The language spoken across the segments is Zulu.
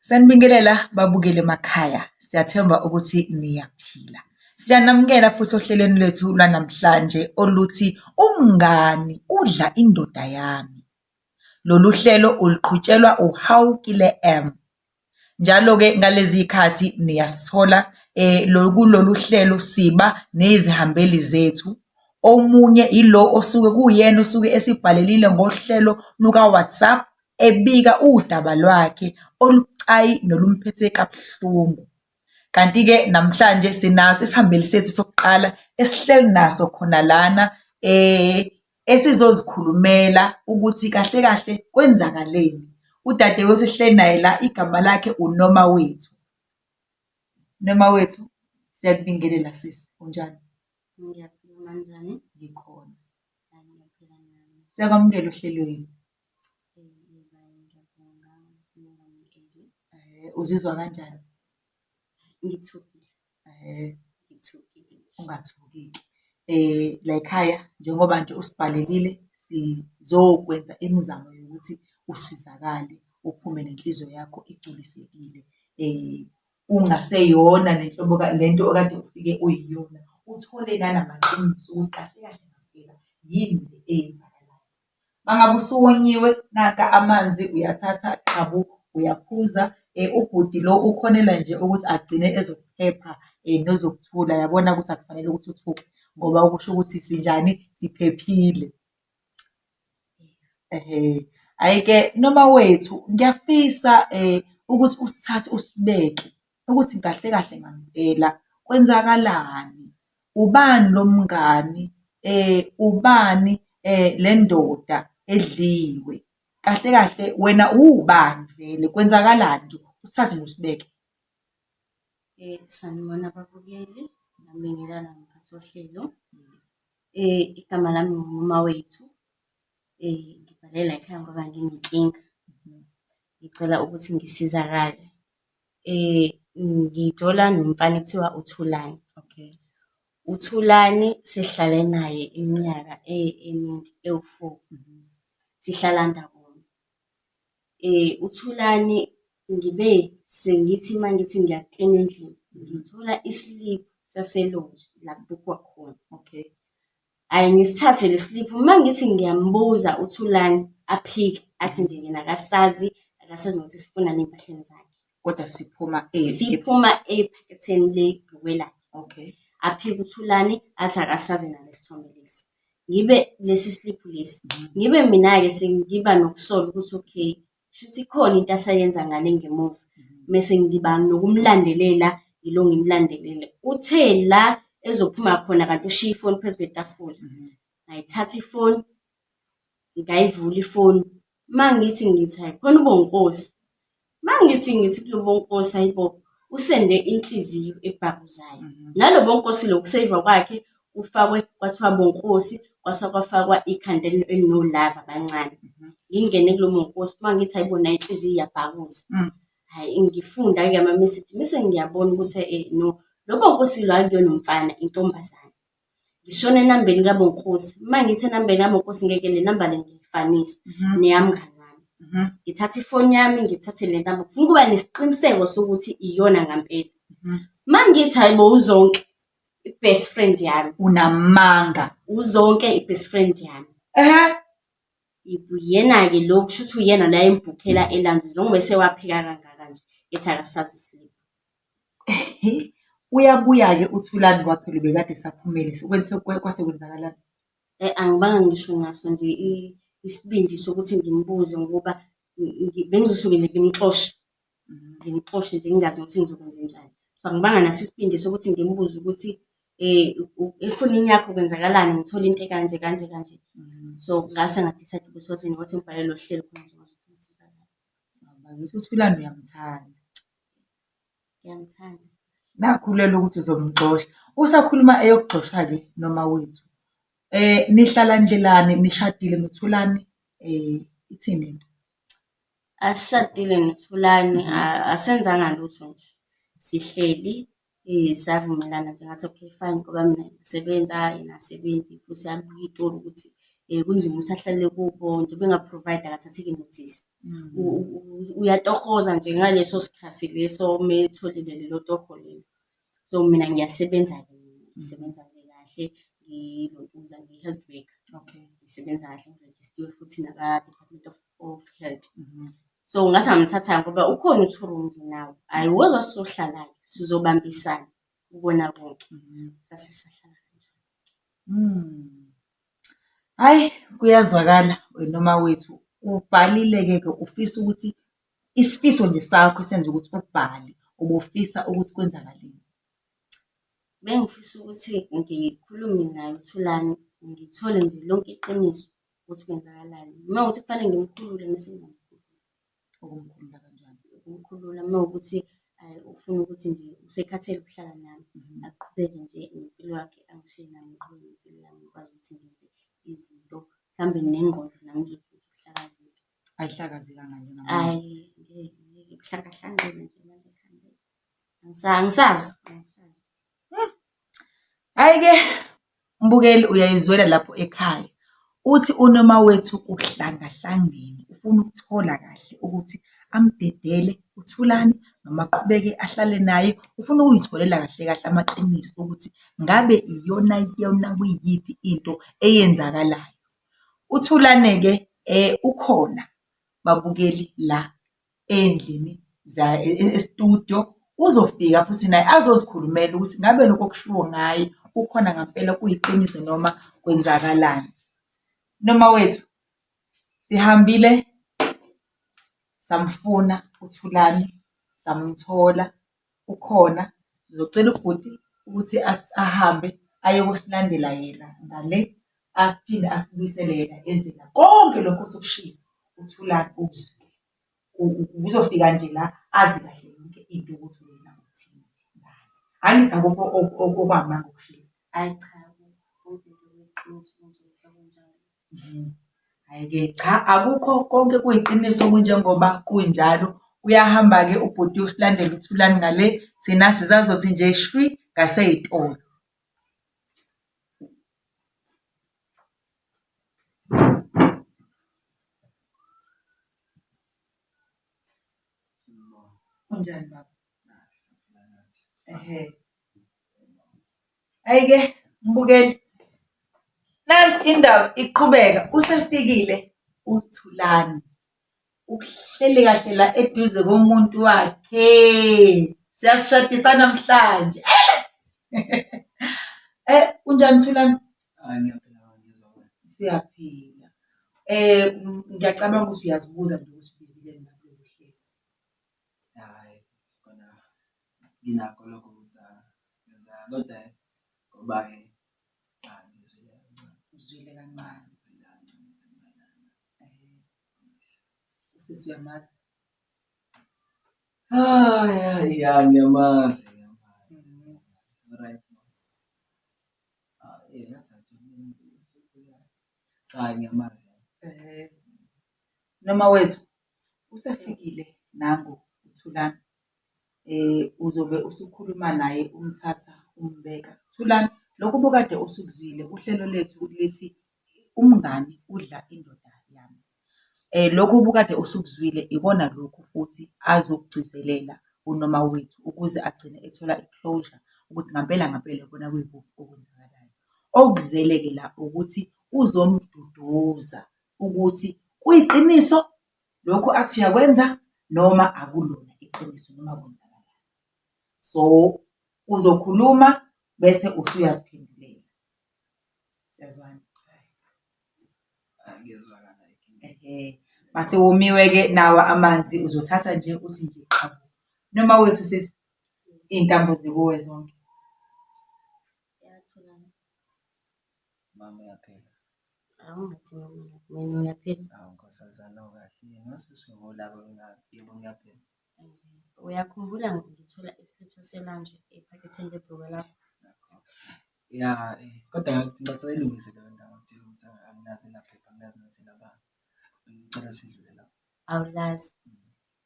Sanibingelela babukeli emakhaya, siyathemba ukuthi niyaphila. Siyanamukela futhi ohlelweni lwethu lwanamhlanje oluthi umngani udla indoda yami. Lolu hlelo uluqhutshelwa uHawukile M. Njalo-ke ngalezi y'khathi niyasithola kulolu hlelo siba nezihambeli zethu. Omunye ilo osuke kuyena osuke esibhalelile ngohlelo luka-WhatsApp ebika udaba lwakhe olubucayi nolumphethe kabuhlungu. Kanti-ke namhlanje sinaso isihambeli sethu sokuqala esihleli naso khona lana esizozikhulumela ukuthi kahle kahle kwenzakaleni. Udadewethu esihleli naye la igama lakhe uNomawethu. Nomawethu, siyakubingelela sisi, unjani? Ngiyaphila kanjani? Ngikhona. Ngiyaphila nami. Siyakwamukela ohlelweni. Ngiyabonga ukuthi ningamukeli. Uzizwa kanjani? Ngithukile. Ngithukile. Ungathukile. La ekhaya njengoba nje usibhalelile sizokwenza imizamo yokuthi usizakale, uphume nenhliziyo yakho igculisekile. Ungaseyona lento okade ufike uyiyona. Uthole nanamaqiniso ukuthi kahle kahle ngempela yini le eyenzakalayo. Mangabe usuwonyiwe, naka amanzi uyathatha qabu uyaphuza. Ubhuti lo ukhonela nje ukuthi agcine ezokuphepha nezokuthula. Yabona ukuthi akufanele ukuthi uthuke ngoba okusho ukuthi sinjani, siphephile. Hhayi-ke Nomawethu, ngiyafisa ukuthi usithathe usibeke ukuthi kahle kahle ngampela kwenzakalani. Ubani lo mngani? Ubani le ndoda edliwe? Kahle kahle wena ubani vele? Kwenzakalani nje? Usithathe nje usibeke. Sanibona ababukeli, nabingelana mphathi wohlelo. Igama lami nguNomawethu. Ngibhalela ekhaya ngoba nginenkinga. Ngicela ukuthi ngisizakale. Ngijola nomfana ekuthiwa uThulani. Okay. uThulani sihlale naye iminyaka ewu-4. Sihlala ndawonye. uThulani ngibe sengithi mangithi ngiyaklina endlini, ngithola isiliphu saselonji la kubukwa khona. Okay. Hhayi ngisithathe le sliphu, mangithi ngiyambuza uThulani aphike athi nje yena akasazi nokuthi sifunani ey'mpahleni zakhe. Kodwa siphuma Siphuma ephaketheni lebhukwe lakhe. Okay. Aphike uThulani athi akasazi nalesithombe lesi. Ngibe lesi sliphu lesi. Ngibe mina-ke sengiba nokusola ukuthi okay, shuthi khona into asayenza ngale ngemuva. Mese ngiba nokumlandelela, yilo ngimlandelele. Uthe la ezophuma khona kanti ushiya ifoni phezu kwetafula. Ngayithatha ifoni, ngayivula ifoni. Mangithi hayi khona uBonkosi. Mangithi kulo Bonkosi hayibo, usende inhliziyo ebhakuzayo. Nalo Bonkosi lo kuseva kwakhe ufakwe kwathiwa Bonkosi, kwase kwafakwa ikhanda elinolava kancane. Ngingene kulo Bonkosi mangithi hayibo nayo inhliziyo iyabhakuza. Hhayi ngifunda-ke ama-message bese ngiyabona ukuthi no, lo Bonkosi lo akuyona umfana, intombazane. Ngishona enambeni kaBonkosi. Mangithi enambeni kaBonkosi ngeke le namba le ngiyifanise neyami mngani wami. Ngithatha ifoni yami, ngithathe le namba. Kufuna ukuba nesiqiniseko sokuthi iyona ngampela. Mangithi hayibo uZonke, i-best friend yami. Unamanga. uZonke i-best friend yami. Uyena-ke lo kushuthi uyena la embhukhela elanzi njengoba esewaphika kangaka nje ethi akasazi isiliphu. Uyabuya-ke uThulani kwaphela ubekade esaphumele kwase kwenzakalani? Angibanga ngisho ngaso nje isibindi sokuthi ngimbuze ngoba bengizosuke nje ngimxoshe. Ngimxoshe nje ngingazi ukuthi ngizokwenza njani. So angibanga naso isibindi sokuthi ngimbuze ukuthi efonini yakho kwenzakalani, ngithola into ekanje kanje kanje. So ngase nga-decide ukuthi ngothi ngibhalele lo hlelo khona ngizokwazi ukuthi ngisizakale. Ngithi uThulani uyamthanda. Ngiyamthanda. Nakhulelwa ukuthi uzomxosha. Usakhuluma eyokuxosha-ke Nomawethu. Nihlala ndlelani, nishadile noThulani? Ithini into? Asishadile noThulani, asenzanga lutho nje. Sihleli savumelana nje ngathi okay fine ngoba mina ngisebenza yena asebenzi futhi abuka itoli ukuthi kunzima ukuthi ahlale kubo njengoba enga-provide akathatheki notice. Uyatohoza nje ngaleso sikhathi leso metholile lelo toho lelo. So mina ngiyasebenza-ke, ngisebenza nje kahle, ngilontuza ngi-health worker. Okay. Ngisebenza kahle, ngirejistiwe futhi naka-Department of Health. So ngase ngamthatha ngoba ukhona uThurungi nawo. Hhayi, woza sizohlala-ke, sizobambisana ukona konke. Sase sahlala kanjalo. Hhayi, kuyazwakala noma wethu ubhalile-ke ufisa ukuthi isifiso nje sakho esenza ukuthi ubhale ubufisa ukuthi kwenzakaleni. Bengifisa ukuthi ngikhulume naye uThulani, ngithole nje lonke iqiniso ukuthi kwenzakalani. Uma kuwukuthi kufanele ngimkhulule bese ngiyamkhulula. Ukumkhulula kanjani? Ukumkhulula uma kuwukuthi ufuna ukuthi nje usekhathele ukuhlala nami, aqhubeke nje nempilo yakhe, angishiye nami ngiqhubeke nempilo yami, ngikwazi ukuthi ngenze izinto mhlambe nengqondo nami izothi ukuhlakazeka. Ayihlakazekanga njengamanje. Hhayi, ngeke kuhlangahlangene nje manje ekhanda. Angisazi. Hhayi-ke mbukeli uyayizwela lapho ekhaya. Uthi unoma wethu uhlangahlangene ufuna ukuthola kahle ukuthi amdedele uThulani noma aqhubeke ahlale naye. Ufuna ukuyitholela kahle kahle amaqiniso ukuthi ngabe iyona kuyiyiphi into eyenzakalayo. uThulane-ke ukhona babukeli la endlini e-studio. Uzofika futhi naye azozikhulumela ukuthi ngabe lokho okushiwo ngaye kukhona ngampela kuyiqiniso noma kwenzakalani. Noma wethu sihambile samfuna uThulani, samthola, ukhona. Sizocela ubhuti ukuthi ahambe ayokosilandela yena ngale, aphinde asibuyisele yena ezela konke lokho osokushiwo uThulani ukuzwile. Uzofika nje la azi kahle yonke into ukuthi wena uthini ngayo. Angithi akukho okwamanga okushiwo. Hhayi cha, konke nje kuyiqiniso njengoba kunjalo. Hhayi-ke cha, akukho konke kuyiqiniso kunjengoba kunjalo. Uyahamba-ke ubhuti uyosilandela uThulani ngale, thina sizazothi nje shwi ngasey'tolo. Unjani baba? Hhayi-ke mbukeli, nansi indaba iqhubeka. Usefikile uThulani, uhleli kahle la eduze komuntu wakhe. Siyashadisa namhlanje. Unjani Thulani? Siyaphila. Ngiyacabanga ukuthi uyazibuza nje ukuthi ubizile nina kulolu hlelo. Hhayi, khona nginakho lokho ukuthi kodwa ngoba-ke ngizwile kancane. Uzwile kancane. Usisi uyamazi? Ya ngiyamazi. Right. Cha, ngiyamazi. Noma wethu usefikile nangu uThulani. Uzobe usukhuluma naye umthatha umbeka. Thulani, lokhu ubukade usukuzwile uhlelo lethu lithi umngani udla indoda yami. Lokhu ubukade usukuzwile ikona lokhu futhi azokugcizelela unoma wethu ukuze agcine ethola i-closure ukuthi ngampela ngampela ikona kuyikuphi okwenzakalayo. Okuzele-ke la ukuthi uzomduduza ukuthi kuyiqiniso lokhu athi uyakwenza noma akulona iqiniso noma kwenzakalayo. So uzokhuluma bese usuyaziphendulela. Siyazwana? Ngiyezwakala. Mase womiwe-ke nawa amanzi uzothatha nje uthi nje qhabu. Noma wethu sisi iy'ntambo zikuwe zonke. Yathulani. Mama uyaphila. Awungathi mina uyaphila. Hawu nkosazana kahle. Ngasusungolabo yebo ngiyaphila. Uyakhumbula ngithola islip saselanje ephaketheni lebhruka lakho? Ya, kodwa ngicela ilungise leyo ndawo ngitshela ukuthi anginazi elaphepha, anginazi nokuthi elabani. Ngicela sizwe lapho. Awulazi.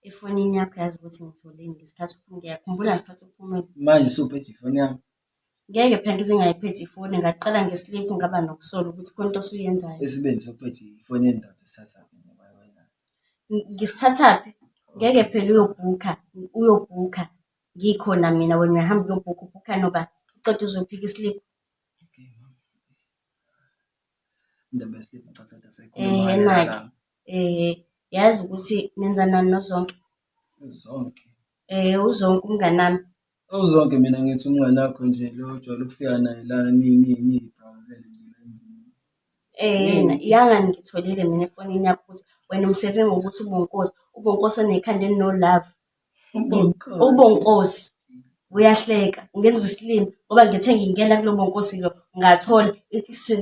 Efonini yakho yazi ukuthi ngitholeni ngesikhathi ngiyakhumbula ngesikhathi uphumile. Manje usuphethe ifoni yami. Ngeke phela ngize ngayiphethe ifoni, ngaqala ngesiliphu ngaba nokusola ukuthi khona into osuyenzayo. Esibeni sokuphethe ifoni yendoda sithathaphi noma wena? Ngisithathaphi? Ngeke phela uyobhukha ngikhona mina, wena uyahamba uyobhukha, ubhukha noba uceda uzophika isiliphu. Okay, mama. Indaba yesiliphu ngicacada sayikhuluma Ena-ke yazi ukuthi nenza nani noZonke? zonke. uZonke umnganami. Uzonke mina ngithi umngane wakho nje lo ojwayele ukufika naye la niyibhrawuzele nje la endlini. Yanga ngitholile mina efonini yakho ukuthi wena umseve ngokuthi ubonkosi, ubonkosi onekhanda elinolava. Ubonkosi uyahleka, ungenza isilimo ngoba ngithe ngingena kulo bonkosi lo ngathola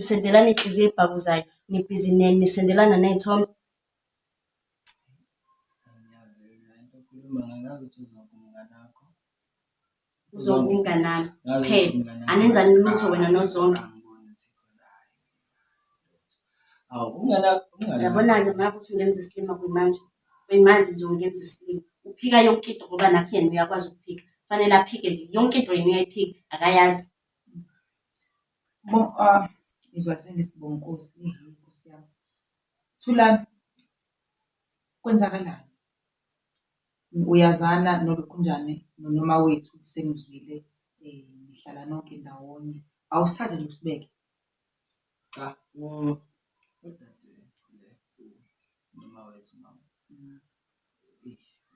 sendelana inhliziyo ey'bhakuzayo, nibhizi nisendelana ney'thombe. Angiyazi la into okhuluma ngayo, ngazi ukuthi uzonke umngane wakho. UZonke umnganami Ngazi ukuthi phela, umngane wakho. anenzani lutho wena noZonke. Angiboni ukuthi khona hayi. Awu umngane Uyabona-ke uma ukuthi ungenza isilima kuyimanje nje ungenza isilima. Uphika yonke into ngoba nakho yena uyakwazi ukuphika. Kufanele aphike nje yonke into yena uyayiphika, akayazi. Ngizwa sengisibonkosi Nkosi yami. Thulani, kwenzakalani? Uyazana nolokhunjane nonoma wethu sengizwile nihlala nonke ndawonye. Awusithathe nje usibeke. cha noma wethu mama.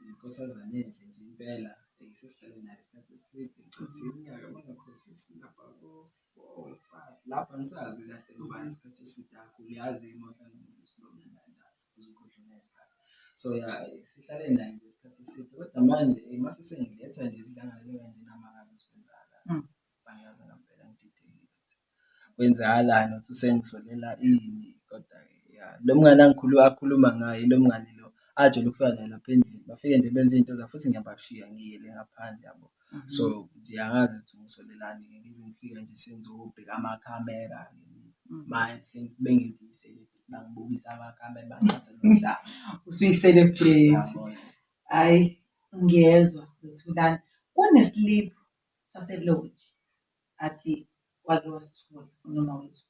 Inkosazane enhle nje impela. Sesihlale naye isikhathi eside, ngicathi iminyaka bangakhohlisi lapha ko-4 or 5. Lapha angisazi kahle ngoba isikhathi eside kakhulu, yazi emohlala nokuthi kanjani uzokhohlwa nesikhathi. So sihlale naye nje isikhathi eside, kodwa manje mase sengiletha nje izihlangano kanje namakazi usebenzakalani. Bangazi ngempela ngididekile ukuthi kwenzakalani, uthi usengisolela ini, kodwa lo mngane akhuluma ngayo, lo mngane lo ajwayele ukufika naye lapha endlini, bafike nje benze into zabo futhi ngiyabashiya ngiyele ngaphandle yabo. So nje angazi ukuthi ngisolelani-ke, ngize ngifike nje sengizobheka amakhamera manje bengithi i-celebrity, bangibukisa amakhamera bangithatha nomhlaba. Usuyi-celebrate. Yabona. Hhayi, ngiyezwa Thulani. Kunesiliphu sase-lodge athi wake wasithola unoma wethu.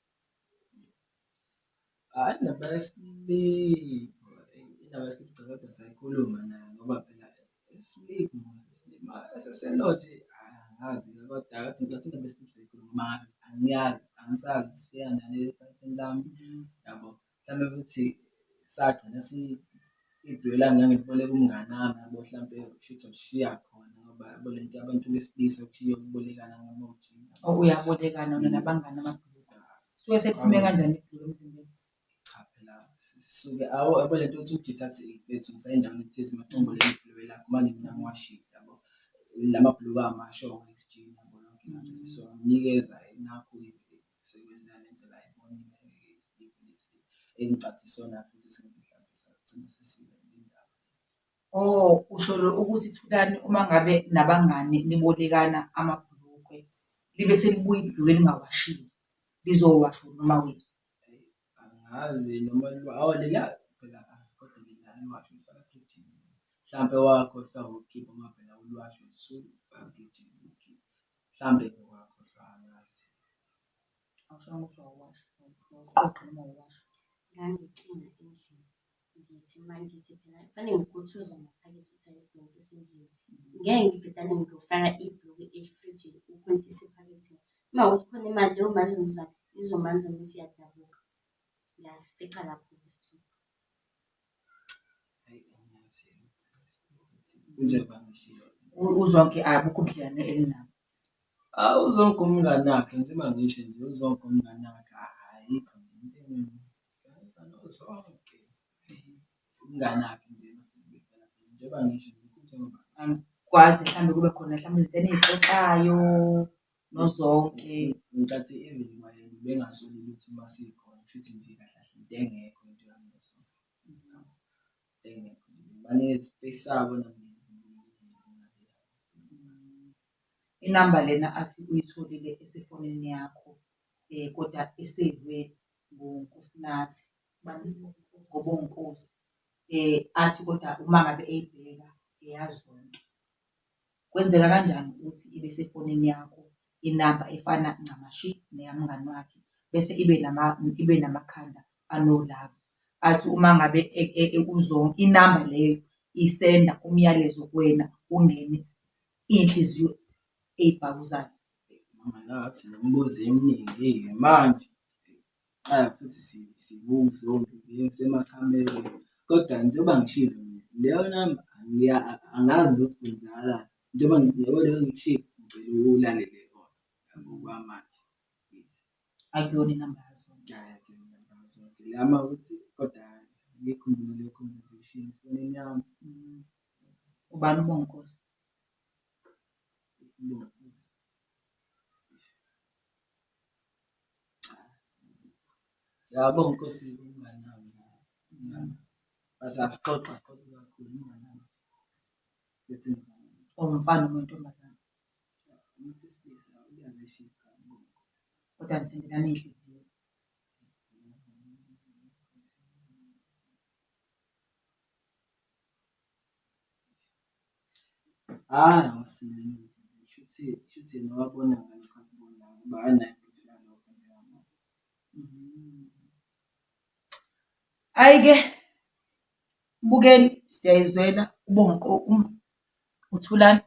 Hhayi indaba yesiliphu, indaba yesiliphu cha kodwa sayikhuluma naye ngoba phela isiliphu eseseloje angazi-ke kodwa kade ngicathi indaba yesiliphu sayikhuluma ngayo. Angiyazi, angisazi sifika nani ephaketheni lami yabo. Mhlampe futhi sagcina ibhiwe lami ngangiliboleka umngani wami yabo, hlampe kushuthi walishiya khona ngoba yabo lento yabantu besilisa kushiye ukubolekana ngemoji. Uyabolekana nabangani amabhulukwe. Suke sephume kanjani ibhulukwe emzimbeni? Cha phela sisuke yabo lento yokuthi udithathe ifethu ngisayindaweni ethize maxongoleni ibhulukwe lakho manje mina ngiwashile yabo. Lamabhulukwe amasha o-oxygen yabo yonke into nje. So nginikeza nakhu-ke sekwenza lento la ebonile isiliphu lesi engicathi isona futhi sengithi mhlampe sagcina sesibe indaba. Usho ukuthi Thulani uma ngabe nabangani nibolekana amabhulukwe libe selibuya ibhulukwe lingawashiwe lizowashwa noma wethu. Angazi noma lela phela kodwa lela liwashwe lifaka efrijini. Mhlampe wakhohlwa ukukhipha uma phela uliwashwe lusufaka efrijini ukhipha. Mhlampe wakhohlwa angazi. Awushayanga ukuthi wawasha, uqoqe noma wawasha. Ngangiqina endlini, ngithi uma ngithi phela kufanele ngikhuthuze ngaphakathi ukuthi ayidonse endlini. Ngeke ngibhedane ngiyofaka ibhulukwe efrijini ukhontisa ephaketheni. Uma kuwukuthi khona imali leyo mali izomanza mese iyadabuka. Ngiyafica lapho isiliphu. Hayi angazi kunjengoba ngishiyo. UZonke abukho ubudlelwano elinabo. UZonke umngani wakhe njengoba ngisho nje uZonke umngani wakhe ayikho nje into engihlanganisa noZonke. Umngani wakhe nje njengoba ngisho nje kunjengoba Kwazi mhlambe kube khona mhlambe izinto eniy'xoxayo noZonke. ngicathi even kwayena ubengasoli lutho uma sikhona, kushuthi nje kahle kahle into engekho into yami noZonke. Into engekho nje banikeza i-space sabo Inamba lena athi uyitholile esefonini yakho kodwa eseyivwe nguNkosinathi ngoBonkosi. Athi kodwa uma ngabe eyibheka eyaZonke. Kwenzeka kanjani ukuthi ibe sefonini yakho inamba efana ncamashi neyamngani wakhe, bese ibe namakhanda anolaka. Athi uma ngabe uzonke inamba leyo isenda umyalezo kuwena ungene iy'nhliziyo ey'bhakuzayo. Mama nathi nombuzo eminingi-ke manje. Qala futhi sibuze ngisemakhamereni, kodwa njengoba ngishilo mina, leyo namba angazi lokhu kwenzakalani. Njengoba leyo ngikushilo, ngicela ulalele yona ngokwamanje. Akuyona inamba yazonke. Zonke lama ukuthi kodwa ngikhumbule conversation efonini yami. Ubani uBonkosi? Yabo Nkosi umngani wami. Bathi asixoxe kakhulu umngani wami. Bethi ngizwana. Umfana noma intombazane? Umuntu wesilisa uyazishika. Kodwa nithendelana iy'nhliziyo. Hhayi awusinani. Shuthi yena wabona ngalokho akubonayo ngoba anayo imphilo yalokho njengamanje. Hhayi-ke Mbukeli, siyayizwela uThulani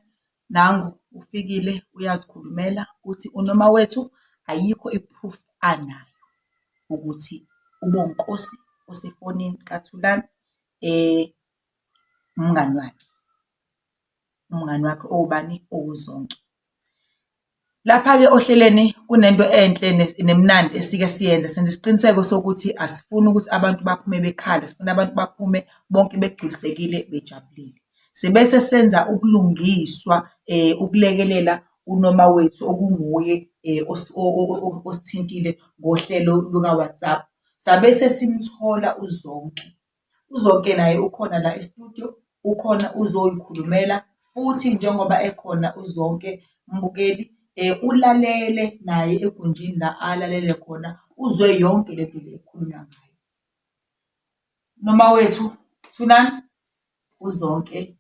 nangu ufikile uyazikhulumela uthi unoma wethu ayikho i-proof anayo ukuthi uBonkosi osefonini kaThulani umngani wakhe. Umngani wakhe owubani? OwuZonke. Lapha-ke ohlelweni kunento enhle nemnandi esike siyenze, senze isiqiniseko sokuthi asifuni ukuthi abantu baphume bekhala, sifuna abantu baphume bonke begculisekile bejabulile. Sibese senza ubulungiswa ukulekelela unoma wethu okunguye osithintile ngohlelo luka-WhatsApp. Sabese simthola uZonke. uZonke naye ukhona la e-studio, ukhona uzoyikhulumela futhi njengoba ekhona uZonke Mbukeli, ulalele naye egunjini la alalele khona, uzwe yonke le nto le ekhulunywa ngayo. Noma wethu Thulani, uZonke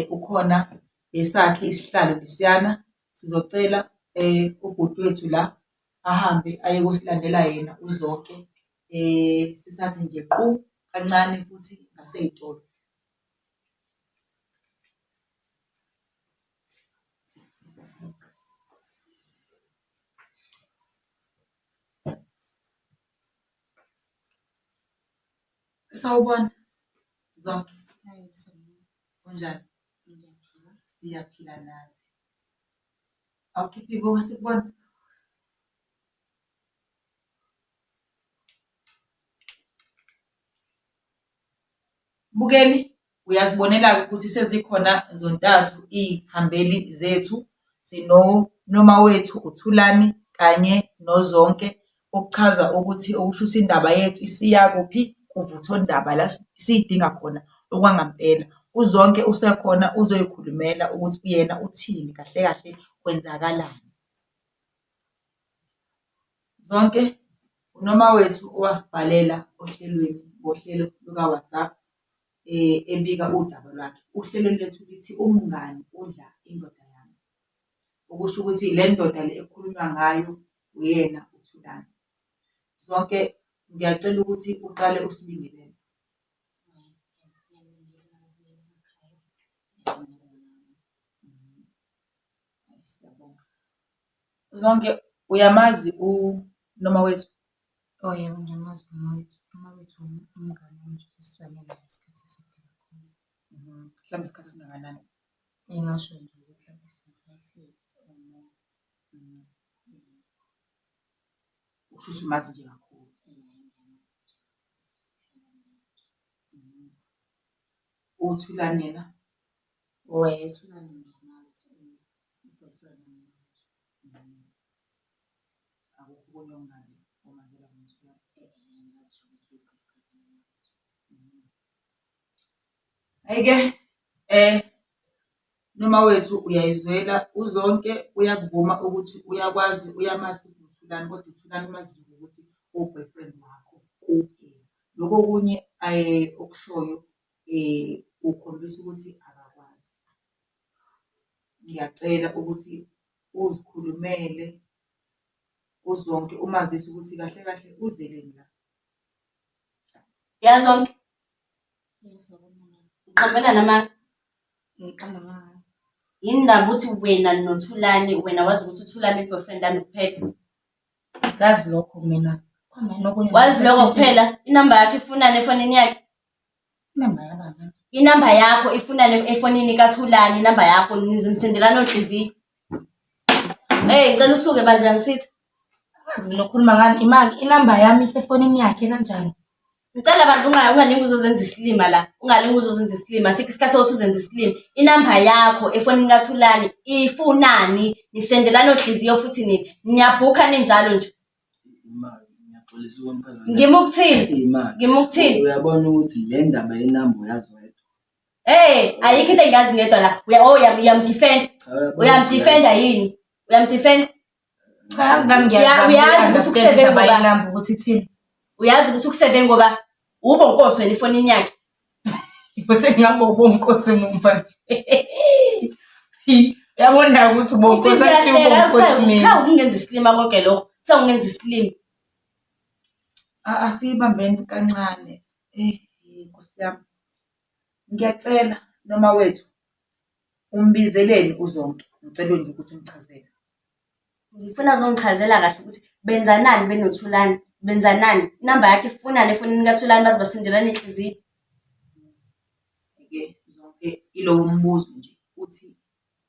ukhona esakhe isihlalo lesiyana. Sizocela ubhuti wethu la ahambe aye kosilandela yena uZonke, sithathe nje qhu kancane futhi ngasey'tolo. Sawubona Zonke. Kunjani? Siyaphila nathi. Awukhiphi iboka sikubona. Bukeli, uyazibonela-ke ukuthi sezikhona zontathu iy'hambeli zethu. Noma wethu uThulani kanye noZonke, okuchaza ukuthi okusho ukuthi indaba yethu isiya kuphi? Kuvuthondaba la siyidinga khona okwangempela. uZonke usekhona uzoyikhulumela ukuthi uyena uthini kahle kahle kwenzakalani. Zonke, unoma wethu owasibhalela ohlelweni ngohlelo luka-WhatsApp ebika udaba lwakhe. Uhlelo lethu lithi umngani udla indoda yami. Okusho ukuthi le ndoda le ekhulunywa ngayo uyena uThulani. Zonke, ngiyacela ukuthi uqale usibingelele. Siyabonga. Zonke, uyamazi unoma wethu? Oh yebo, ngiyamazi noma wethu. Noma wethu umngani wami nje sesizwane naye isikhathi eside kakhulu. Mhlawumbe isikhathi esingakanani? Engasho nje ukuthi mhlawumbe singu-5 years or more. Usho ukuthi umazi nje kakhulu. uThulani yena? Oh yebo, uThulani ngiyamazi, u-boyfriend wami. Akukho okunye okungabi omazela ngoThulani. Ngiyazi ukuthi u-boyfriend wami. Hhayi-ke noma wethu uyayizwela uZonke uyakuvuma ukuthi uyakwazi uyamazi futhi uThulani, kodwa uThulani umazi nje ngokuthi u-boyfriend wakho kuphela. Lokho okunye okushoyo ukhombisa ukuthi akakwazi. Ngiyacela ukuthi uzikhulumele uZonke umazise ukuthi kahle kahle uzeleni la. Yazonke. Uqambela nama Ngiqamba ngayo. yini ndaba ukuthi wena noThulani wena wazi ukuthi uThulani i-boyfriend yami kuphela. Ngazi lokho mina. Khona nokunye. Wazi lokho kuphela inamba yakhe ifunani efonini yakhe. Inamba yaba manje. Inamba yakho ifunani efonini kaThulani inamba yakho nizimsendelana onhliziyo. Ngicela usuke bandla ngisithi. Ngazi mina ukhuluma ngani imali inamba yami isefonini yakhe kanjani? Ngicela abantu ungalingi uzozenza isilima la. Ungalingi uzozenza isilima. Sikho isikhathi sokuthi uzenza isilima. Inamba yakho efonini kaThulani ifunani nisendelana onhliziyo futhi nini niyabhuka ninjalo nje. Imali ngiyaxolisa ukumphazamisa. Ngimukuthini? Imali. Ngimukuthini? Uyabona ukuthi le ndaba yenamba uyazi wedwa. Ayikho into engazi ngedwa la. Uyamdefend. Uyamdefenda yini? Uyamdefend? Cha yazi nami ngiyazama. Uyazi ukuthi ukuseve ngoba inamba ukuthi ithini. uyazi ukuthi ukuseve ngoba ubonkosi wena efonini yakhe. Bese ngiyabo ubonkosi mumva nje. Uyabona ukuthi ubonkosi asiyo ubonkosi mina. Cha ukungenza isilima konke lokho. Cha ungenza isilima. Asiyibambeni kancane. Nkosi yami. Ngiyacela noma wethu umbizeleni uZonke. Ngicela nje ukuthi umchazele. Ngifuna zongichazela kahle ukuthi benzanani benoThulani. Benzanani? Inamba yakhe ifunani efonini kaThulani baze basendelana inhliziyo. Zonke ilowo mbuzo nje uthi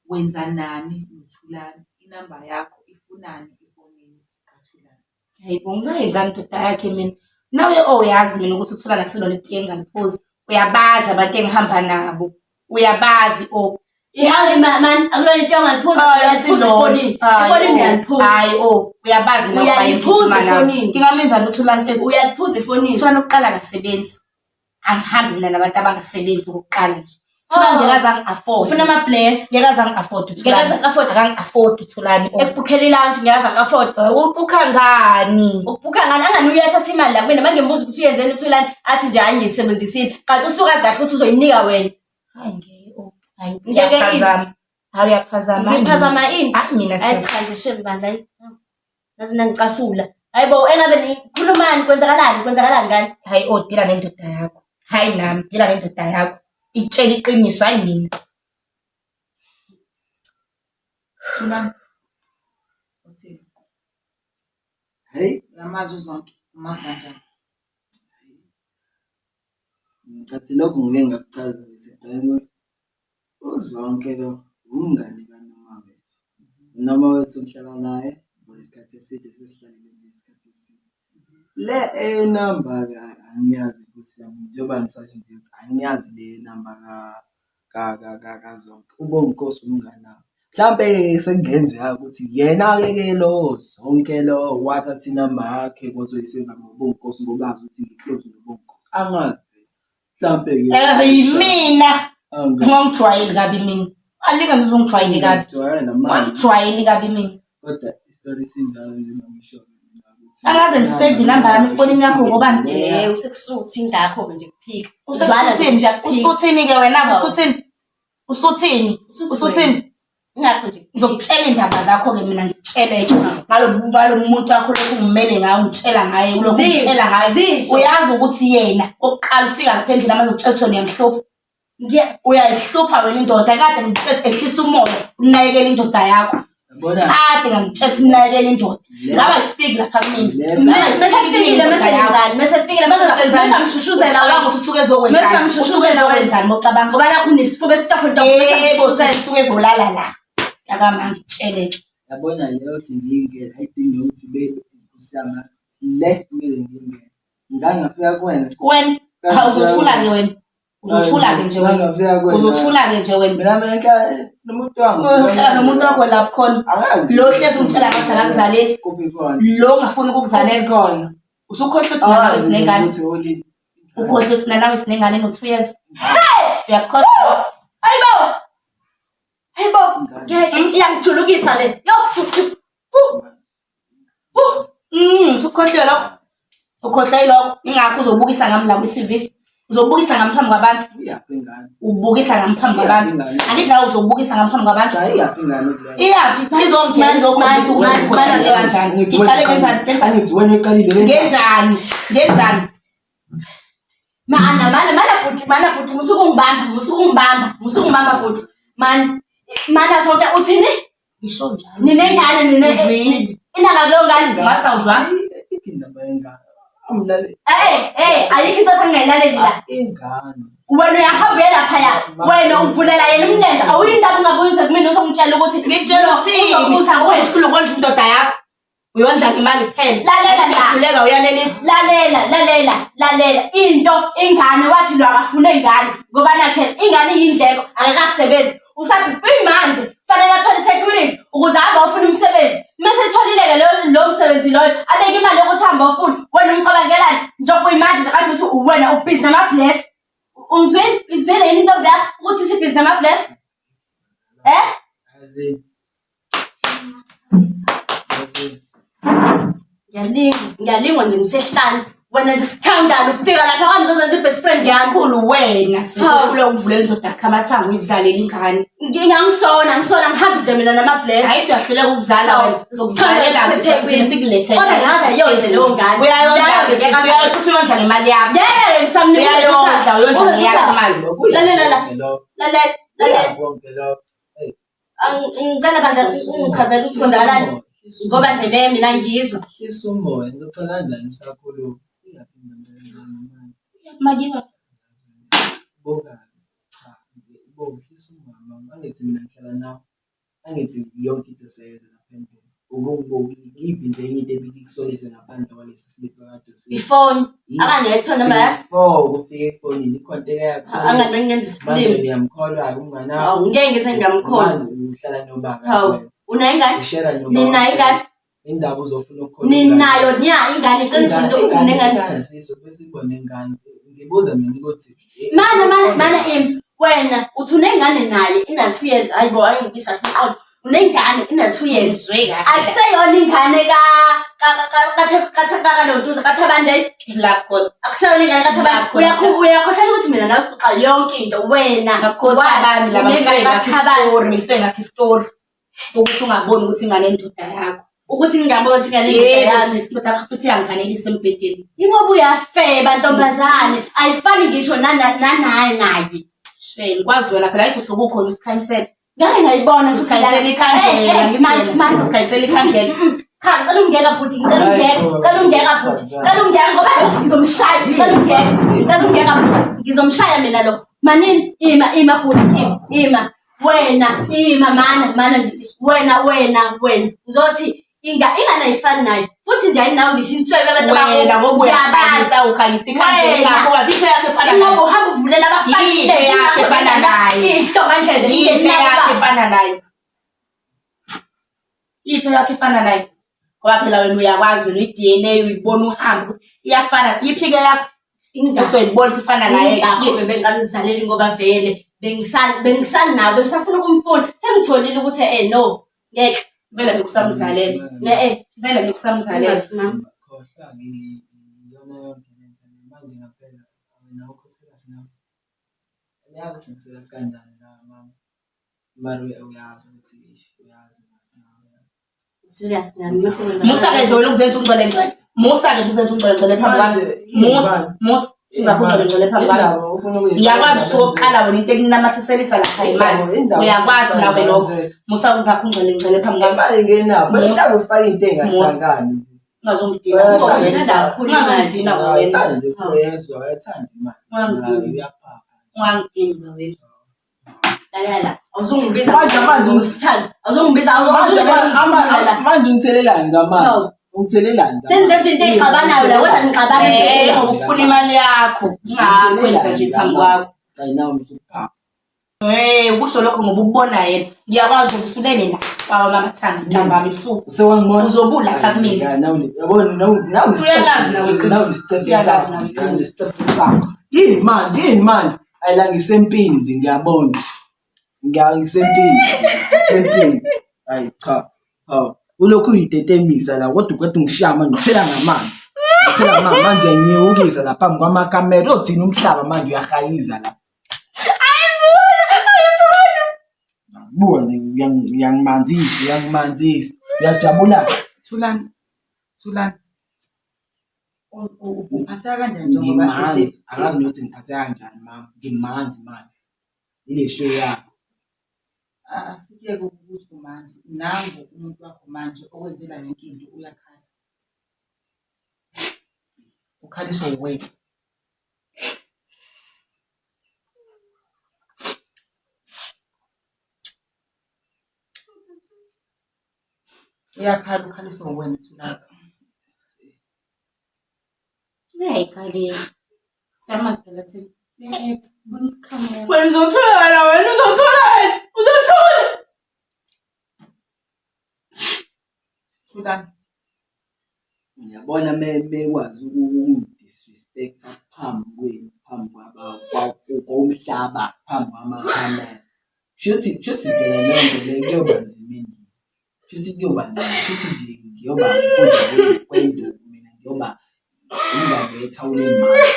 wenzanani noThulani inamba yakho ifunani efonini kaThulani. Hayibo ngayenzani ndoda yakhe mina. Nawe oyazi mina ukuthi uThulani akusilona itiye engaliphuzi. Uyabazi abantu engihamba nabo. Uyabazi Yazi man akulona into ongaliphuza uyaliphuza efonini. Efonini uyaliphuza. Hayi uyabazi mina uyaliphuza efonini. Ngingamenzani uThulani mfethu? Uyaliphuza efonini. Uthulani oqala akasebenzi. Angihambi mina nabantu abangasebenzi ukuqala nje. Uthulani ngekaze angi-afford. Ufuna ama-bless. Ngekaze angi-afford uThulani. Ngekaze angi-afford. Akangi-afford uThulani. Ekubhukhela ilunch ngekaze angi-afford. Ubukha ngani? Ukubhukha ngani angani uyathatha imali la kumina mangembuza ukuthi uyenzeni uThulani athi nje hayi ngiyisebenzisile kanti usukazi kahle ukuthi uzoyinika wena. Hayi hayi uyaphazama. Hayi uyaphazama. Ngiphazama ini? Hayi mina Ayisanje shembandla yi. Nazi nangicasula. Hayibo engabe nikhulumani kwenzakalani ngani? Hayi dila nendoda yakho. Hayi nami dila nendoda yakho. Itshela iqiniso hayi mina. Thulani. Uthini? Hey, Uyamazi uZonke. Umazi kanjani? ngicathi lokhu ngike ngakuchazisa ukuthi uZonke lo umngane kaNoma wethu. Noma wethu uhlala naye isikhathi eside sesihlalile isikhathi eside. Le enamba angiyazi ukuthi njengoba ngisasho nje ukuthi angiyazi le namba kaZonke. Ubonkosi umngane nawe. Mhlambe sekungenzeka ukuthi yena ke lo Zonke lo wathatha inamba yakhe kozoyisenga ngobonkosi ngoba azi ukuthi ngiclose ngobonkosi. Angazi. Mhlambe ke Mina ngongijwayeli kabi mina. Alike ngizongijwayeli kabi. Ngijwayeli kabi mina. Kodwa istory sinjalo nje ngisho ukuthi Angaze ngisave inamba yami efonini yakho ngoba Usekusuthi ngakho nje kuphika. Usuthini ke wena usuthini? Usuthini? Ngakho nje Ngizokutshela indaba zakho ke mina ngikutshele ke ngalo muntu wakho lokho ungimele ngayo ngitshela ngaye lokho ngitshela ngaye. Uyazi ukuthi yena oqala ufika lapha endlini manje utshetho niyamhlupha. Uyayihlupha wena indoda kade ngithethe ehlisa umoya unayekela indoda yakho. Kade ngangithethe unayekela indoda. Ngaba lifiki lapha kumina. Mesefikile mesamshushuzela wena ukuthi usuke ezokwenza. Mesamshushuzela wenzani mocabanga ngoba nakho unesifuba esitafunda usuke ezolala la. Akama ngitsheleke. yabona leyothi ngingeke ayidingi ukuthi kusiyama le ngingeke ngangafika kuwena Uzothula ke wena. Uzothula ke nje wena. Uzothula ke nje wena. mina ngihlala nomuntu wangu Uhlala nomuntu wakho lapho khona. Lo hlezi ungitshela ngathi akakuzaleli. Lo ungafuni ukukuzalela khona. Usukhohlwe ukuthi nawe sinengane. Ukhohlwe ukuthi nawe sinengane no2 years. Uyakhohlwa. Hayibo iyangijulukisa le. Usukhohlwe lokho. Ukhohlwe lokho ingakho uzobukisa ngami la kwi-TV. Uzobukisa ngaphambi kwabantu. Iyaphi ingane? Ubukisa ngaphambi kwabantu. Angithi la uzobukisa ngaphambi kwabantu. Cha iyaphi ingane kule? Iyaphi? Ngizongena ngizokhombisa ukuthi khona kanjani. Ngiqale ngenzani? Angithi wena eqalile Ngenzani? Mana bhuti, musukungibamba bhuti. Mana sonke uthini? Ngisho njalo. Ninengane Uzwile. Inanga kulo ngane ngasawuzwa. Indaba yengane. Amlale. Ayikho into engayilaleli la. Ingane. Wena uyahambela laphaya. Wena uvulela yena umlenze. Awuyindaba ungabuyisa kumina uzongitshela ukuthi ngitshela uthini. Uzobuza ngokwedlula ukondla indoda yakho. Uyondla imali kuphela. Lalela la. Uhleka uyanelisa. Lalela. Ingane wathi lo akafuna ingane ngoba nakhe ingane iyindleko akakasebenzi. Usabhisi manje fanele athole security ukuze hamba ufuna umsebenzi. Mase etholile lo msebenzi loyo abeke imali yokuthi hamba ufuna. Wena umcabangelani njengoba imanje akade uthi wena ubhizi nama-bless. Izwele yini into yakho ukuthi sibhizi nama-bless? Ngiyalingwa nje ngisehlane. Wena nje sithandana ufika lapha kamzozenza i-best friend yakhulu wena sesofuna ukuvulela indoda yakho amathango uyizalela ingane. Ngisona ngihambi nje mina nama-bless. Hayithi uyahluleka ukuzala wena. Uzokuzalela sikulethele. Kodwa ngaza yonze leyo ngane. Uyayondla futhi uyondla ngemali yakho. Ngisamnika uyondla ngeyakho imali. Lalela. Ngicela bandla ungichazele ukuthi konzakalani. Ngoba nje le mina ngizwa. Hlisa umoya ngizocela kanjani usakhulu. Iyaphi indaba manje? Makiwa. Boka. Cha, hlisa umama. Angithi mina ngihlala nawe. Angithi yonke into seyenza lapha endlini. Ngiyiphi nje enye into ebikusolise ngaphandle kwalesi silipo kade usiza. Ifoni. Akanetho noma yakho. Before kufika efonini icontact yakho. Angathi ngenza Manje islim. ngiyamkholwa umngane wakho. Awu ngeke ngize ngamkhola. Manje uhlala nobaba. Hawu. Unayingane? Ushare nobaba. Nina ingane? Indaba uzofuna ukukholwa. Ninayo ingane iqiniso into usinengane. Siso bese ibone ingane. Ngibuza mina ukuthi Mana wena uthi unengane naye ina 2 years ayibo ayingibisa iqolo. Unengane ina 2 years. Akuseyona ingane ka lontuza kathabande la khona. Akuseyona ingane kathabande. Uyakhohlwa ukuthi mina nawe sixoxa yonke into wena ngakothabani laba ngeke ngakhi story. Ukuthi ungaboni ukuthi ingane endoda yakho. Ukuthi ngingabona ukuthi ingane endoda yami isindoda yakho futhi yanganelisa embedeni. Ingoba uyafeba ntombazane ayifani ngisho naye. Shame kwazi wena phela ayithi usukukhona usikhansela. Ngeke ngayibona futhi la ikhandlela ngithi manje usikhansela ikhandlela. Cha ngicela ungeka bhuti ngicela ungeka ngoba ngizomshaya ngicela ungeka bhuti ngizomshaya mina lo. Manini ima bhuti ima. Wena mana wena uzothi ingane ayifani nayo futhi nje ayinawo ngisho intshebe abantu wena ngoba uyakhanyisa ukhanyisa ikhandlela ingakwazi iphe yakhe efana nayo ngoba uhamba uvulela abafana iphe yakhe efana nayo iphe yakhe efana nayo iphe yakhe efana nayo ngoba phela wena uyakwazi wena i-DNA uyibona uhamba ukuthi iyafana iphike yakho usoyibona ifana naye yini bengamzaleli ngoba vele bengisani nawe bengisafuna ukumfuna sengitholile ukuthi no ngeke vele ngikusamzalela vele ngikusamzalela khohlwa ngini yona yonke lento manje ngaphela wena ukhosela sina uyazi sengisela sikanjani la mama mari uyazi ukuthi uyazi masinawe serious ngani msebenza musa-ke nje wena ukuzenza ungcwele musa-ke ukuzenza ungcwele phambi kwami musa uzakungcwele phambi kwami ngiyakwazi usoqala wena into ekunamathiselisa lapha imali uyakwazi nawe lokho musa uzakungcwele phambi kwami imali ngenabo mhlawumbe ufake into engahlangani ungazongidina ngoba ngithanda kakhulu ungangidina wena nje kuyezwa wayathanda imali ungangidina wena la awuzungibiza manje usithanda awuzungibiza manje ungithelelani ngamanzi ungithelelani senze into eyixabanayo la kodwa ngixabane ngoba ufuna imali yakho ingakwenza nje phambi kwakho ayinawo msupha kusho lokho ngoba ukubona yena ngiyakwazi ukusulele la kwawo mamathanga ntambama ebusuku sewangibona uzobula lapha kumina yabona nawe uyalazi nawe yini manje ayila ngisempini nje ngiyabona ngisempini hayi cha hawu ulokhu uyidetemisa la kodwa ungishiya manje ngithela ngamanzi Ngithela manje ngiyukisa la phambi kwamakamera othina umhlaba manje uyahayiza la. Buka ngiyangimanzisa. Uyajabula. Thulani. Uphatheka kanjani njengoba angazi nokuthi ngiphatheka kanjani mama. Ngimanzi manje. Ile show yakho. Asikeke ukuthi umanzi. Nangu umuntu wakho manje okwenzela yonke into uyakhala. Ukhaliswa uwena. Uyakhala ukhaliswa uwena Thulani. Uyayikhalisa. Siyamazi phela thina. Uya-act. Bona ikhamera. Wena uzothula. Thulani. Ngiyabona mekwazi ukudisrespecta phambi komhlaba phambi kwamakhamera. Shuthi phela lento le kuyoba nzima endlini. Shuthi kuyoba nzima. Shuthi nje ngiyoba kwendo mina ngiyoba umngane wethawule imali.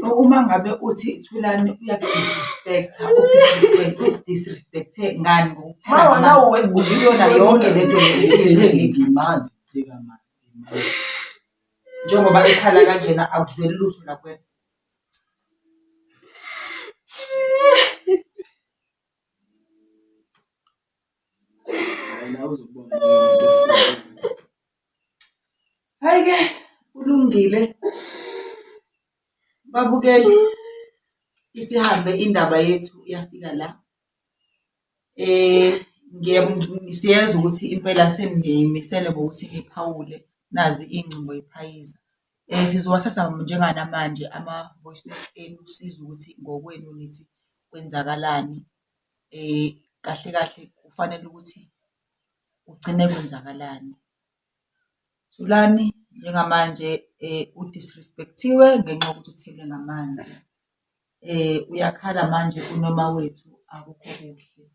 Uma ngabe uthi Thulani uyakudisrespecta, ukudisrespecte ngani ngokuthela amanzi? Uyona yonke lento le ngimanzi phela manje. Njengoba ekhala kanjena akuzweli lutho la kuwena. La uzobona umuntu esifazane. Hayi-ke kulungile. Babukeli isihambe indaba yethu iyafika la. Siyeza ukuthi impela senimisele ngokuthi ngiphawule nazi ingcingo ephayiza. Sizowathatha njenganamanje ama-voice notes enu siza ukuthi ngokwenu nithi kwenzakalani. Kahle kufanele ukuthi ugcine kwenzakalani. Thulani njengamanje udisrespectiwe ngenxa yokuthi uthelwe ngamanzi. Uyakhala manje unoma wethu akukho kuhle.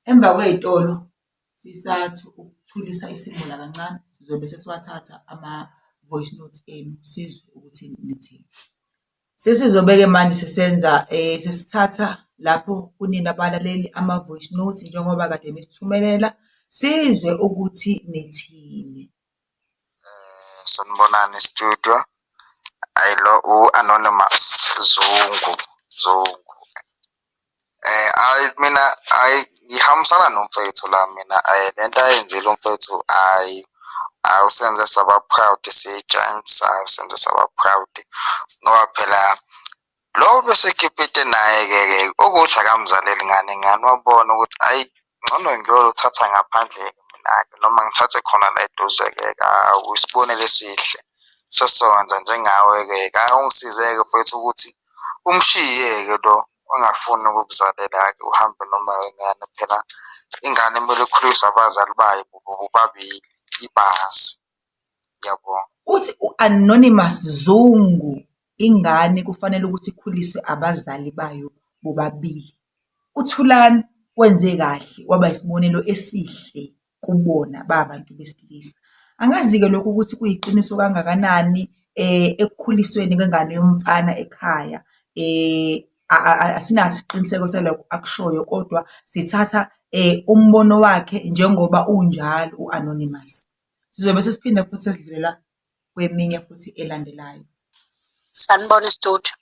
Emva kwey'tolo sisathi ukuthulisa isimo la kancane sizobe sesiwathatha ama-voice notes enu sizwe ukuthi nithini. Sesizobeke manje sesithatha lapho kunina abalaleli ama-voice notes njengoba kade nisithumelela sizwe ukuthi nithini. Sanibonani studio. Ayilo u-Anonymous Zungu. Mina ngihambisana nomfethu la mina lento ayenzile umfethu awusenze saba proud si-giants awusenze saba proud ngoba phela lo bese kipite naye ke ukuthi akamzaleli ngane wabona ukuthi ayi ngcono ngiyothatha ngaphandle mina ke noma ngithathe khona la eduze ke usibonele sihle sesonza njengawe ke ungisize-ke mfethu ukuthi umshiye-ke lo ongafuni ukukuzalela ke uhambe noma wengane phela ingane kumele ikhuliswe abazali bayo bobabili ibhasi. Ngiyabonga. Uthi u-Anonymous Zungu ingane kufanele ukuthi ikhuliswe abazali bayo bobabili. uThulani wenze kahle waba isibonelo esihle kubona babantu besilisa. Angazi-ke lokho ukuthi kuyiqiniso kangakanani ekukhulisweni kwengane yomfana ekhaya. Asinaso isiqiniseko salokho akushoyo kodwa sithatha umbono wakhe njengoba unjalo u-Anonymous. Sizobe sesiphinda futhi sesidlulela kweminye futhi elandelayo. Sanibona studio.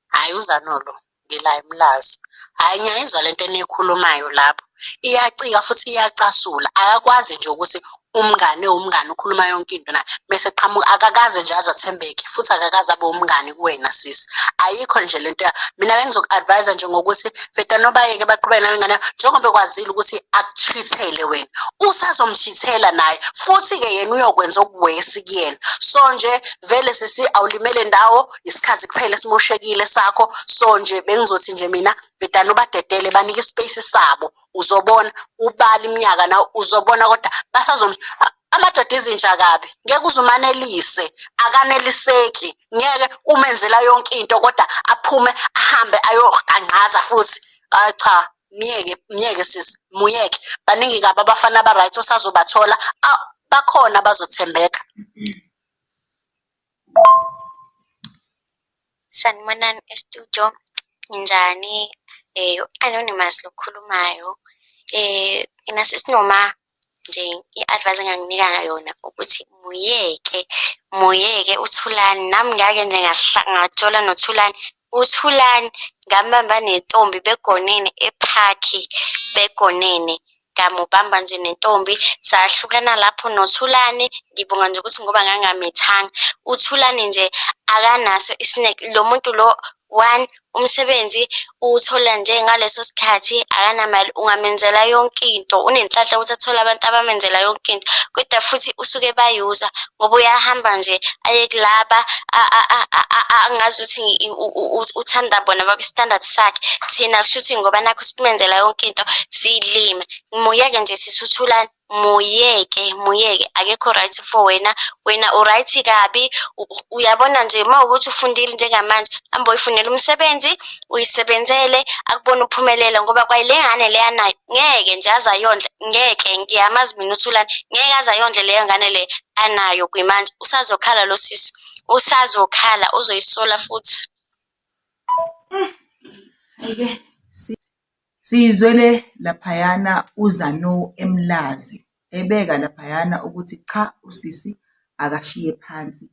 Hayi uZanolo ngila eMlazi. Hayi ngiyayizwa lento enikhulumayo lapho. Iyacika futhi iyacasula. Akakwazi nje ukuthi umngane ukhuluma yonke into na bese qhamuka akakaze nje azathembeke futhi akakaze abe umngane kuwena sisi. Ayikho nje lento mina bengizoku-advise nje ngokuthi beta nobayeke baqhubeke nalengane njengoba bekwazile ukuthi akuchithele wena. Usazomchithela naye futhi ke yena uyokwenza okuwesi kuyena. So nje vele sisi awulimele ndawo isikhathi kuphela simoshekile sakho. So nje bengizothi nje mina beta nobadedele banike ispace sabo uzobona ubala iminyaka na uzobona kodwa basazom amadoda izinja kabi ngeke uzumanelise akaneliseki ngeke umenzela yonke into kodwa aphume ahambe ayoqanqaza futhi cha miyeke sisi muyeke baningi kabi abafana aba right osazobathola bakhona abazothembeka. Sanibonani e-studio, ninjani? U-Anonymous lo khulumayo. Mina sesinoma nje i-advice enganginika yona ukuthi muyeke uThulani. Nami ngake nje ngajola noThulani. uThulani ngambamba nentombi begonene ephakhi, begonene ngamubamba nje nentombi sahlukana lapho noThulani. Ngibonga nje ukuthi ngoba ngangamethanga uThulani nje akanaso isineke lo muntu lo. One, umsebenzi uthola nje ngaleso sikhathi akanamali, ungamenzela yonke into, unenhlanhla ukuthi athole abantu abamenzela yonke into, kodwa futhi usuke bayuza ngoba uyahamba nje aye kulaba angazi ukuthi uthanda bona bakwi-standard sakhe. Thina kushuthi ngoba nakho simenzela yonke into siyilima. Muyeke nje sisuthulani, muyeke akekho right for wena uright kabi. Uyabona nje uma ukuthi ufundile njengamanje hamba uyifunela umsebenzi uyisebenzele akubona uphumelela, ngoba kwayile ngane leya nayo ngeke nje azayondla, ngeke ngiyamazi mina uThulani ngeke azayondle leyo ngane le anayo kwimanje. Usazokhala lo sisi, usazokhala, uzoyisola futhi. Ayike sizwele laphayana uZano eMlazi ebeka laphayana ukuthi cha usisi akashiye phansi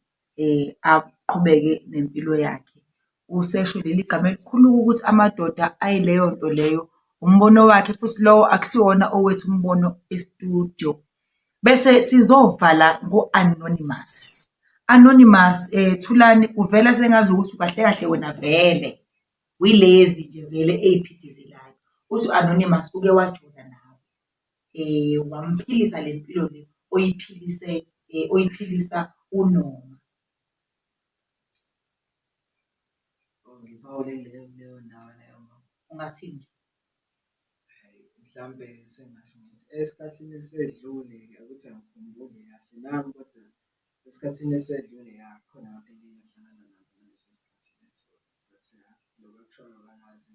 aqhubeke nempilo yakhe. Usesho leli gama elikhulu ukuthi amadoda ayileyo nto leyo umbono wakhe, futhi lowo akusiwona owethu umbono e-studio. Bese sizovala ngo-Anonymous. Anonymous, Thulani kuvela sengazi ukuthi kahle kahle wena vele wilezi nje vele ey'phithizelayo. Uthi u-Anonymous uke wajola nawe wamphilisa le mpilo le oyiphilisa uNoma. Ngiphawule leyo ndawo leyo Ungathini? mhlambe sengasho ukuthi esikhathini esedlule-ke ukuthi angikhumbuli kahle nami, kodwa esikhathini esedlule khona abantu engihlangana nabo ngaleso sikhathi leso. But lokho kushoyo bangazi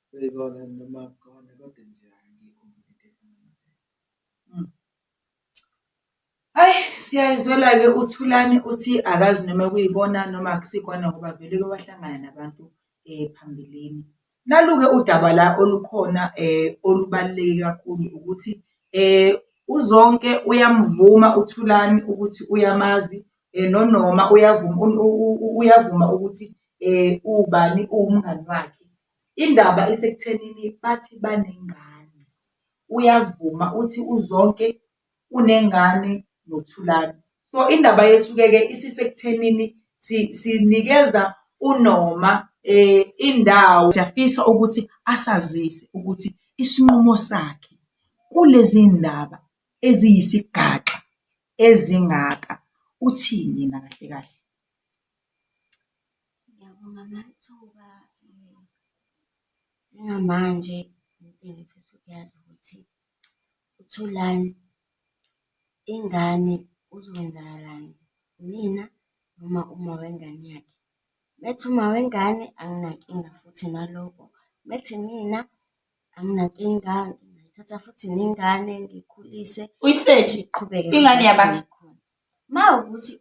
kuyikona noma khona, kodwa nje angikhumbuli into efana naleyo. Hayi, siyayizwela-ke uThulani uthi akazi noma kuyikona noma akusikona ngoba vele uke wahlangana nabantu phambilini. Nalu-ke udaba la olukhona olubaluleke kakhulu ukuthi uZonke uyamvuma uThulani ukuthi uyamazi, noNoma uyavuma ukuthi ubani uwumngani wakhe. Indaba isekuthenini bathi banengane. Uyavuma uthi uZonke unengane noThulani. So indaba yethu-ke isisekuthenini sinikeza uNoma indawo. Siyafisa ukuthi asazise ukuthi isinqumo sakhe kulezi ndaba eziyisigaxa ezingaka uthini yena kahle kahle. Ngiyabonga amathuba njengamanje into engifisa ukuyazi ukuthi uThulani ingane uzokwenzakalani, mina noma uma wengane yakhe. Bethi uma wengane anginankinga futhi naloko, bethi mina anginankinga, ngingayithatha futhi nengane ngikhulise Uyisethi siqhubeke ingane yabani? khona. Uma ukuthi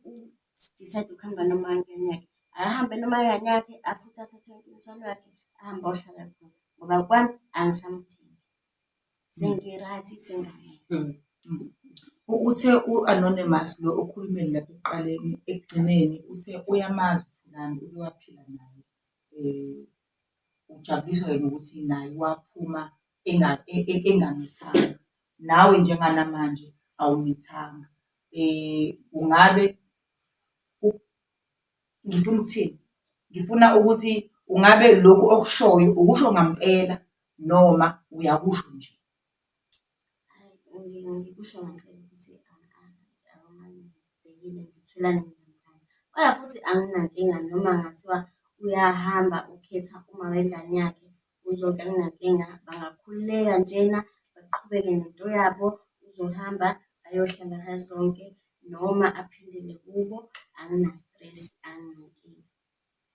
decide ukuhamba noma ingane yakhe akahambe noma ingane yakhe futhi athathe umthwalo wakhe ahambe ayohlala khona, ngoba kwami angisamdingi, sengi-right sengane. Uthe u-Anonymous lo okhulumeni lapha ekuqaleni ekugcineni uthe uyamazi uThulani uke waphila naye. Ujabuliswa yena ukuthi naye waphuma engamithanga. Nawe njenganamanje awumithanga. Ungabe ngifuna ukuthini? Ngifuna ukuthi ungabe lokhu okushoyo ukusho ngampela noma uyakusho nje? Ngikusho ngempela ukuthi akubalulekile ngithulane nginamthanda. Kodwa futhi anginankinga noma ngathiwa uyahamba ukhetha uma wengane yakhe uZonke, anginankinga. Bangakhululeka njena baqhubeke nento yabo, uzohamba ayohlala kaZonke noma aphindele kubo, angina-stress, anginankinga.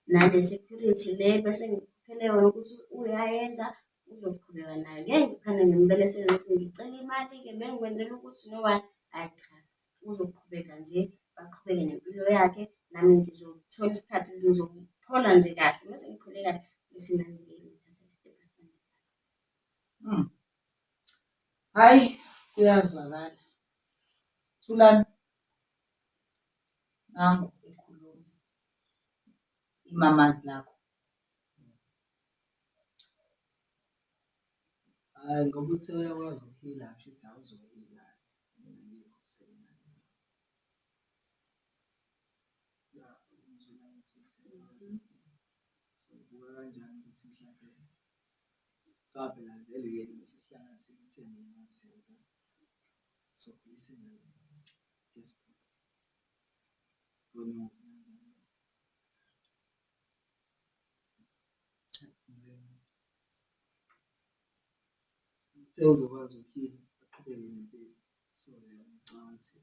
Nale-security le bese ngikhokhele yona ukuthi uyayenza uzoqhubeka nayo. Ngeke ngikhane ngimbelesele ukuthi ngicela imali-ke bengikwenzela ukuthi nobani. Ayi cha, uzoqhubeka nje, baqhubeke nempilo yakhe, nami ngizothola isikhathi ngizophola nje kahle. Mase ngiphole kahle, bese nami-ke ngithatha i-step esilandelayo. Hhayi, kuyazwakala. Thulani, nangu ekhuluma imamazi lakho. Hhayi, ngoba uthe uyakwazi ukuhila, kusho ukuthi awuzohila. Mina ngikho sekunani. Ya, umzula ngithi uthe sokubuka kanjani ukuthi mhlampe ngabe la vele yena bese sihlanganise ekutheni ngaseza sokhulisa yes. Uthe uzokwazi ukuhila aqhubeke nempilo. So ngicabanga ukuthi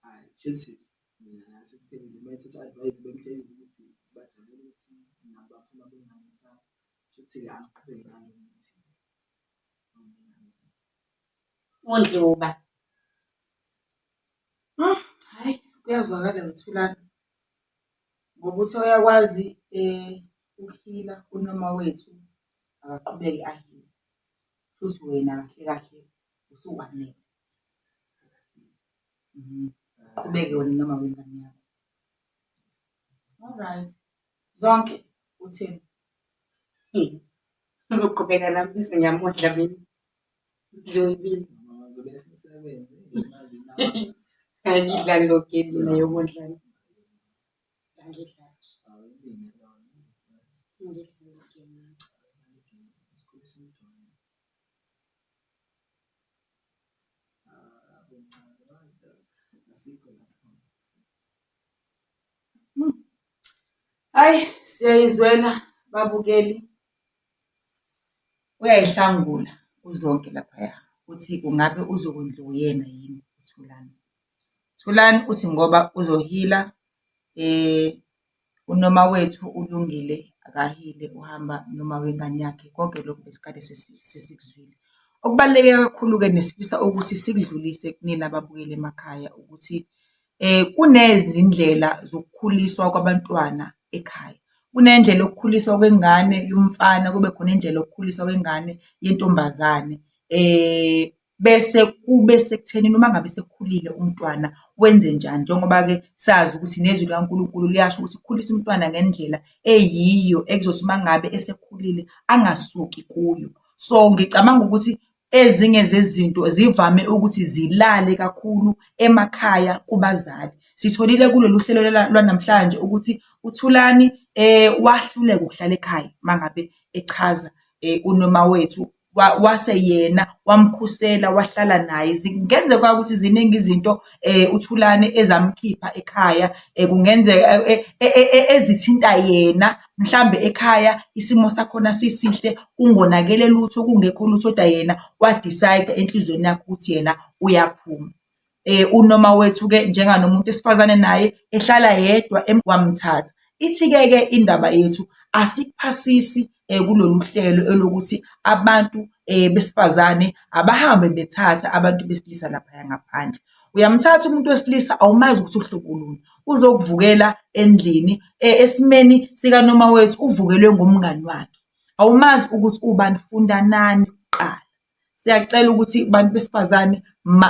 hhayi kushuthi mina nasekuphelile uma ethatha advice bemtshela ukuthi bajabule ukuthi nabo baphuma bengamthandi. Kushuthi-ke angiqhubeke nalo ukuthi uNdluba. Hhayi, kuyazwakala Thulani. Ngoba uthe uyakwazi ukuhila unoma wethu akaqhubeke ahile. Futhi wena kahle kahle usukwanele. Qhubeke wena noma wengane yakho. Alright. Zonke utheni? Uzoqhubeka nami bese ngiyamondla mina. Ngiyobili. ngizobe sengisebenze Angidlali lo game mina yomondlane. Angidlali. Angidlali lo game. Hhayi, siyayizwela babukeli. Uyayihlangula uZonke laphaya uthi kungabe uzokwenza uyena yini uThulani. Thulani uthi ngoba uzohila unoma wethu ulungile akahile uhamba noma wengane yakhe konke lokhu besikade sesikuzwile. Okubaluleke kakhulu-ke nesifisa ukuthi sikudlulise kunina ababukeli emakhaya ukuthi kunezindlela zokukhuliswa kwabantwana ekhaya. Kunendlela yokukhuliswa kwengane yomfana, kube khona indlela yokukhuliswa kwengane yentombazane. Bese kube sekuthenini uma ngabe sekukhulile umntwana wenze njani, njengoba-ke sazi ukuthi nezwi likaNkulunkulu liyasho ukuthi kukhulisa umntwana ngendlela eyiyo ekuzothi uma ngabe esekhulile angasuki kuyo. So ngicabanga ukuthi ezinye zezinto zivame ukuthi zilale kakhulu emakhaya kubazali. Sitholile kulolu hlelo lwanamhlanje ukuthi uThulani wahluleka ukuhlala ekhaya uma ngabe echaza unoma wethu wase yena wamkhusela wahlala naye. Kungenzeka ukuthi ziningi izinto uThulani ezamkhipha ekhaya, kungenzeka ezithinta yena mhlambe ekhaya isimo sakhona sisihle kungonakele lutho kungekho lutho kodwa yena wadicide enhlizweni yakhe ukuthi yena uyaphuma. Unoma wethu-ke njenganomuntu esifazane naye ehlala yedwa wamthatha. Ithi-ke indaba yethu asikuphasisi kulolu hlelo elokuthi abantu besifazane abahambe bethatha abantu besilisa laphaya ngaphandle. Uyamthatha umuntu wesilisa awumazi ukuthi uhlobo luni, uzokuvukela endlini esimeni sikanoma wethu uvukelwe ngumngani wakhe. Awumazi ukuthi ubani, funda nani kuqala. Siyacela ukuthi abantu besifazane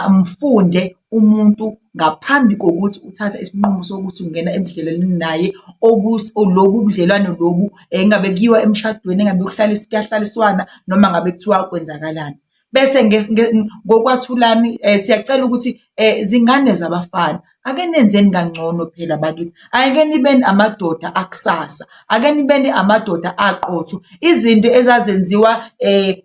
mfunde umuntu ngaphambi kokuthi uthatha isinqumo sokuthi ungena ebudlelwaneni naye lobu budlelwano lobu engabe kuyiwa emshadweni, engabe kuyahlaliswana noma ngabe kuthiwa kwenzakalani. Bese ngokwaThulani siyacela ukuthi zingane zabafana ake nenzeni kangcono phela bakithi. Ake nibeni amadoda akusasa, ake nibeni amadoda aqotho. Izinto ezazenziwa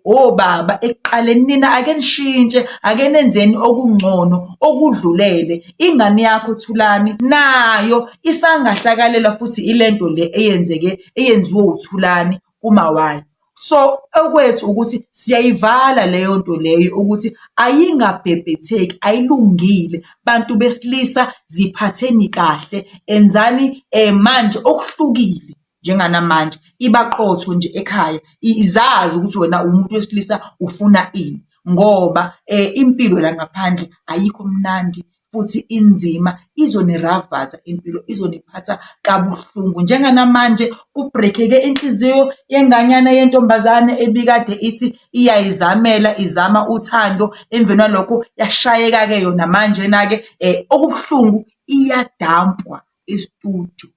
obaba ekuqaleni nina ake nishintshe, ake nenzeni okungcono okudlulele. Ingane yakho Thulani nayo isangahlakalela futhi ilento le eyenziwe uThulani kumawayo. So okwethu ukuthi siyayivala leyo nto leyo ukuthi ayingabhebhetheki, ayilungile. Bantu besilisa ziphatheni kahle, enzani manje okuhlukile njenganamanje. Ibaqotho nje ekhaya, izazi ukuthi wena umuntu wesilisa ufuna ini, ngoba impilo la ngaphandle ayikho mnandi futhi inzima, izoniravaza impilo, izoniphatha kabuhlungu. Njenganamanje kubrekheke inhliziyo yenganyana yentombazane ebikade ithi iyayizamela, izama uthando, emveni kwalokho yashayeka-ke yona manje-na-ke okubuhlungu iyadampwa estudio.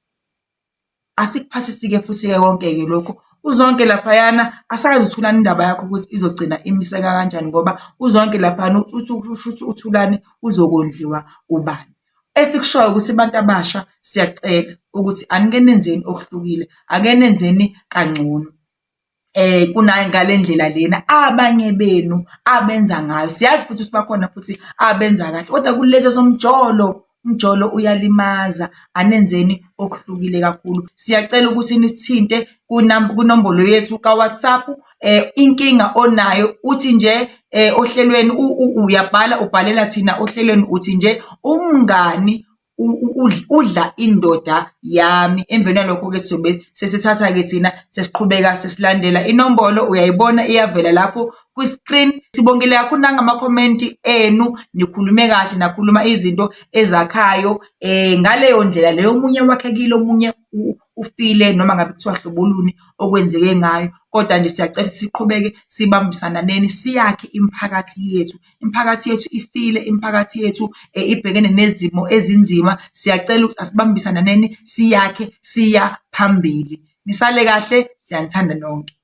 Asikuphasisi-ke futhi-ke konke-ke lokho. uZonke laphayana asakazi uThulani indaba yakho ukuthi izogcina imiseka kanjani ngoba uZonke laphayana ukuthi uThulani uzokondliwa ubani. Esikushoyo ukuthi abantu abasha siyacela ukuthi anike nenzeni okuhlukile, ake nenzeni kangcono. Ngale ndlela lena abanye benu abenza ngayo. Siyazi futhi ukuthi bakhona futhi abenza kahle, kodwa kulezi zomjolo, umjolo uyalimaza. Anenzeni okuhlukile kakhulu. Siyacela ukuthi nisithinte kunombolo yethu ka-WhatsApp. Inkinga onayo uthi nje ohlelweni uyabhala, ubhalela thina ohlelweni uthi nje umngani udla indoda yami. Emveni kwalokho-ke sizobe sesithatha-ke thina sesiqhubeka sesilandela. Inombolo uyayibona iyavela lapho kwi-screen. Sibongile kakhulu nangamakhomenti enu, nikhulume kahle, nakhuluma izinto ezakhayo. Ngaleyo ndlela leyo omunye wakhekile, omunye ufile, noma ngabe kuthiwa hlobuluni okwenzeke ngayo. Kodwa nje siyacela siqhubeke sibambisana neni, siyakhe imiphakathi yethu. Imiphakathi yethu ifile, imiphakathi yethu ibhekene nezimo ezinzima. Siyacela ukuthi asibambisana neni, siyakhe, siya phambili. Nisale kahle, siyanithanda nonke.